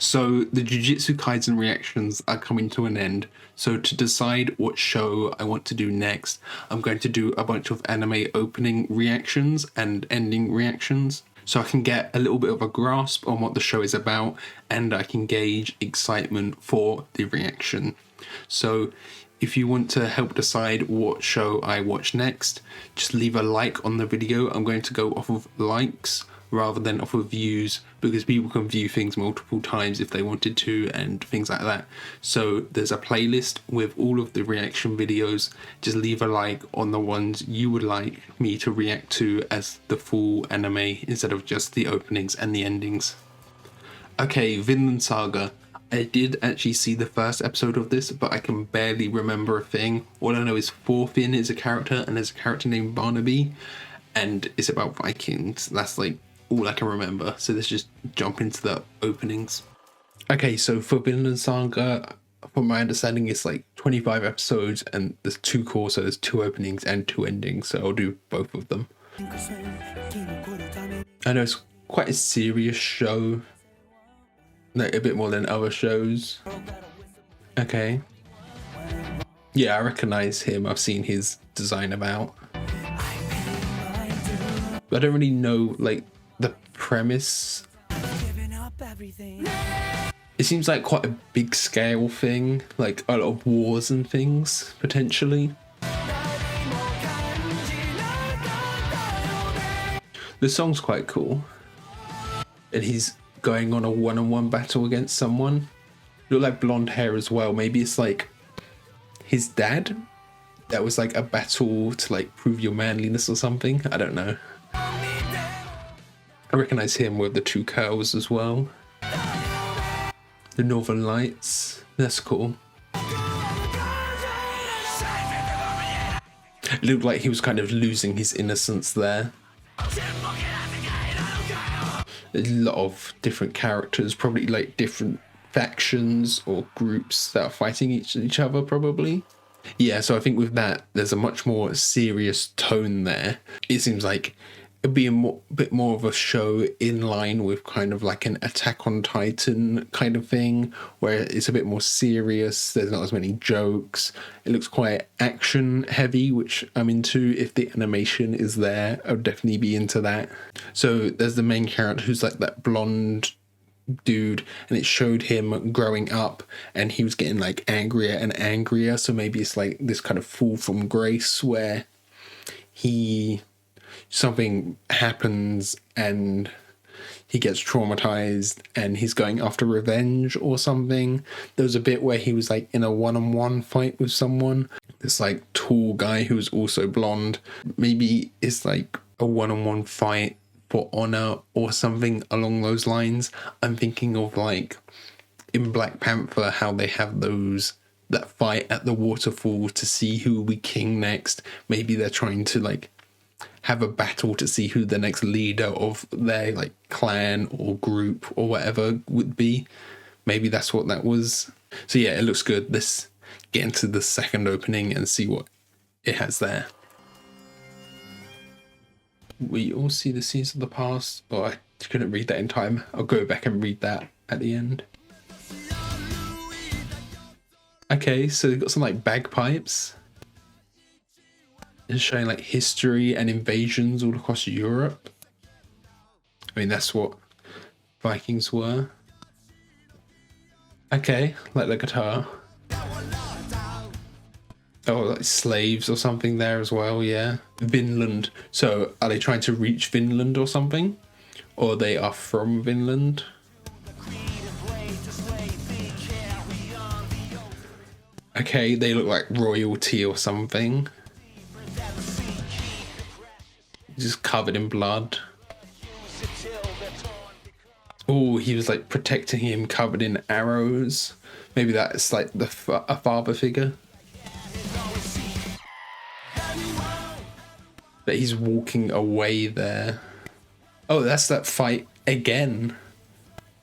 So the Jujutsu Kaisen reactions are coming to an end. So to decide what show I want to do next, I'm going to do a bunch of anime opening reactions and ending reactions. So I can get a little bit of a grasp on what the show is about, and I can gauge excitement for the reaction. So if you want to help decide what show I watch next, just leave a like on the video. I'm going to go off of likes rather than off of views, because people can view things multiple times if they wanted to and things like that. So there's a playlist with all of the reaction videos. Just leave a like on the ones you would like me to react to as the full anime instead of just the openings and the endings. Okay, Vinland Saga. I did actually see the first episode of this, but I can barely remember a thing. All I know is Thorfinn is a character, and there's a character named Barnaby, and it's about Vikings. That's like all I can remember. So let's just jump into the openings. Okay, so for Vinland Saga, from my understanding, it's like 25 episodes, and there's 2 cores, so there's 2 openings and 2 endings, so I'll do both of them. I know it's quite a serious show, like a bit more than other shows. Okay. Yeah, I recognize him. I've seen his design about. But I don't really know, like, the premise. It seems like quite a big scale thing, like a lot of wars and things, potentially. The song's quite cool. And he's going on a one-on-one battle against someone. Look like blonde hair as well. Maybe it's like his dad. That was like a battle to like prove your manliness or something. I don't know. I recognize him with the 2 curls as well. The Northern Lights. That's cool. It looked like he was kind of losing his innocence there. There's a lot of different characters, probably like different factions or groups that are fighting each other, probably. Yeah, so I think with that, there's a much more serious tone there. It seems like it'd be a bit more of a show in line with kind of like an Attack on Titan kind of thing, where it's a bit more serious. There's not as many jokes. It looks quite action heavy, which I'm into. If the animation is there, I would definitely be into that. So there's the main character who's like that blonde dude, and it showed him growing up, and he was getting like angrier and angrier. So maybe it's like this kind of fall from grace where something happens and he gets traumatized and he's going after revenge or something. There was a bit where he was like in a one-on-one fight with someone, this like tall guy who was also blonde. Maybe it's like a one-on-one fight for honor or something along those lines. I'm thinking of like in Black Panther, how they have that fight at the waterfall to see who will be king next. Maybe they're trying to like have a battle to see who the next leader of their like clan or group or whatever would be. Maybe that's what that was. So yeah, it looks good. Let's get into the second opening and see what it has there. We all see the scenes of the past. Oh, I couldn't read that in time. I'll go back and read that at the end. Okay, so they've got some like bagpipes. It's showing like history and invasions all across Europe. I mean, that's what Vikings were. Okay, like the guitar. Oh, like slaves or something there as well, yeah. Vinland. So are they trying to reach Vinland or something? Or they are from Vinland? Okay, they look like royalty or something. Just covered in blood. Oh, he was like protecting him, covered in arrows. Maybe that's like a father figure. But he's walking away there. Oh, that's that fight again.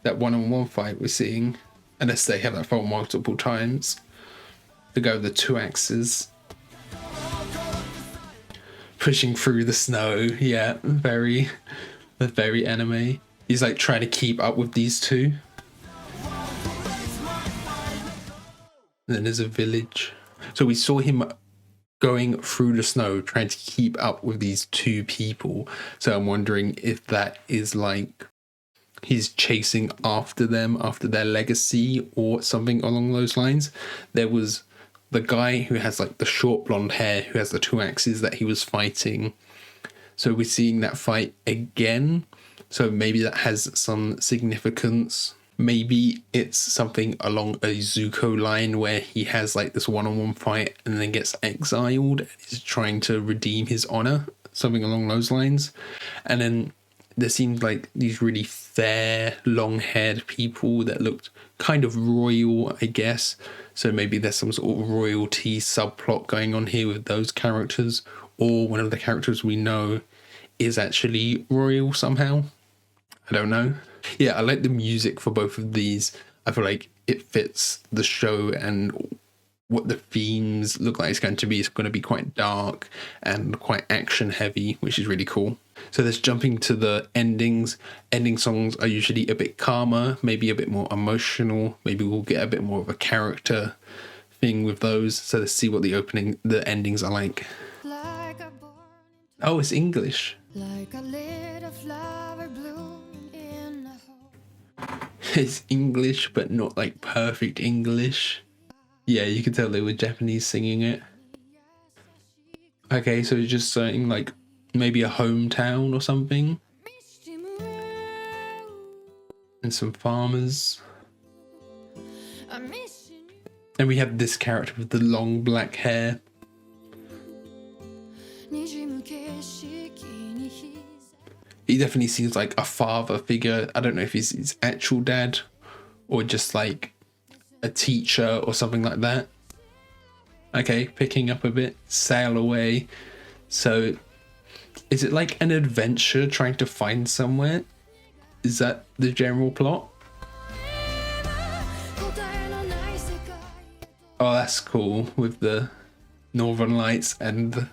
That one-on-one fight we're seeing. Unless they have that fight multiple times. To go with the 2 axes. Pushing through the snow. Yeah, very anime. He's like trying to keep up with these 2. And then there's a village. So we saw him going through the snow trying to keep up with these two people. So I'm wondering if that is like he's chasing after them, after their legacy or something along those lines. There was the guy who has like the short blonde hair, who has the two axes that he was fighting. So we're seeing that fight again. So maybe that has some significance. Maybe it's something along a Zuko line where he has like this one-on-one fight and then gets exiled and is trying to redeem his honor, something along those lines. And then there seemed like these really fair, long-haired people that looked kind of royal, I guess. So maybe there's some sort of royalty subplot going on here with those characters, or one of the characters we know is actually royal somehow. I don't know. Yeah, I like the music for both of these. I feel like it fits the show and what the themes look like it's going to be. It's going to be quite dark and quite action heavy, which is really cool. So let's jumping to the endings. Ending songs are usually a bit calmer, maybe a bit more emotional. Maybe we'll get a bit more of a character thing with those. So let's see what the endings are like. Oh, it's English. Like a little flower blooming in a hole. It's English, but not like perfect English. Yeah, you can tell they were Japanese singing it. Okay, so it's just saying like maybe a hometown or something. And some farmers. And we have this character with the long black hair. He definitely seems like a father figure. I don't know if he's his actual dad or just like a teacher or something like that. Okay, picking up a bit. Sail away. So is it like an adventure trying to find somewhere? Is that the general plot? Oh, that's cool with the northern lights and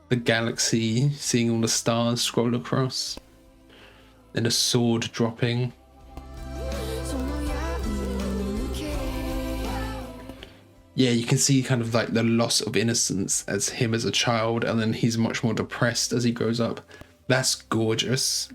the galaxy, seeing all the stars scroll across, and a sword dropping. Yeah, you can see kind of like the loss of innocence as him as a child, and then he's much more depressed as he grows up. That's gorgeous.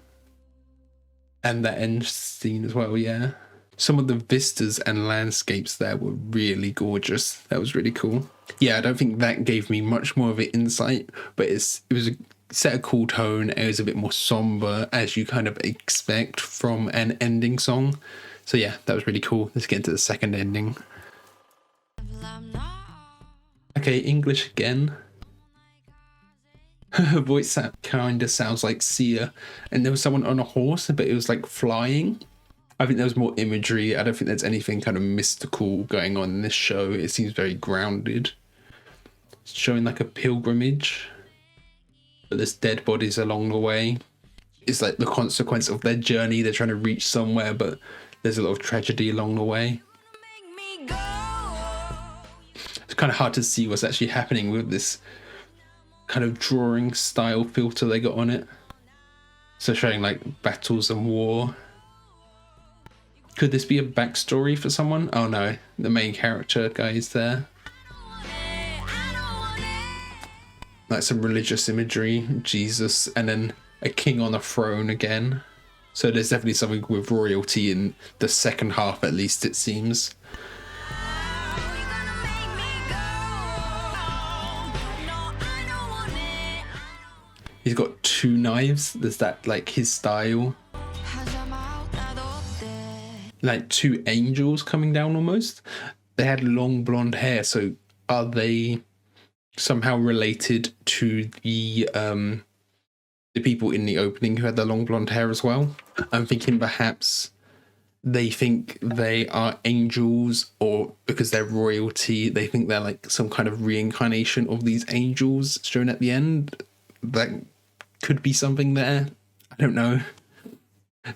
And that end scene as well, yeah. Some of the vistas and landscapes there were really gorgeous. That was really cool. Yeah, I don't think that gave me much more of an insight, but it was set a cool tone. It was a bit more somber, as you kind of expect from an ending song. So yeah, that was really cool. Let's get into the second ending. Okay, English again. Her voice kind of sounds like Sia, and there was someone on a horse, but it was like flying. I think there was more imagery. I don't think there's anything kind of mystical going on in this show. It seems very grounded. It's showing like a pilgrimage, but there's dead bodies along the way. It's like the consequence of their journey. They're trying to reach somewhere, but there's a lot of tragedy along the way. It's kind of hard to see what's actually happening with this kind of drawing style filter they got on it. So showing like battles and war. Could this be a backstory for someone? Oh no, the main character guy is there. Like some religious imagery, Jesus, and then a king on a throne again. So there's definitely something with royalty in the second half, at least it seems. He's got two knives. There's that like his style. Like two angels coming down almost. They had long blonde hair, so are they somehow related to the people in the opening who had the long blonde hair as well? I'm thinking perhaps they think they are angels, or because they're royalty, they think they're like some kind of reincarnation of these angels shown at the end. That could be something there. I don't know.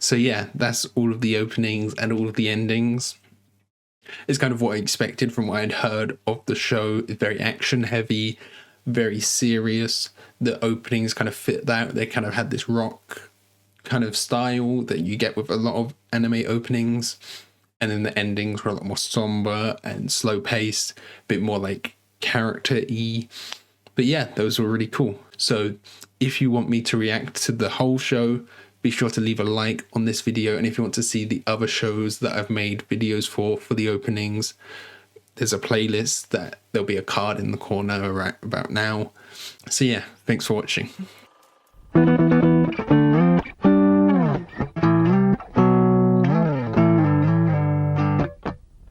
So yeah, that's all of the openings and all of the endings. It's kind of what I expected from what I'd heard of the show. It's very action heavy, very serious. The openings kind of fit that. They kind of had this rock kind of style that you get with a lot of anime openings. And then the endings were a lot more somber and slow paced, a bit more like character-y. But yeah, those were really cool. So if you want me to react to the whole show, be sure to leave a like on this video. And if you want to see the other shows that I've made videos for the openings, there's a playlist that there'll be a card in the corner right about now. So yeah, thanks for watching.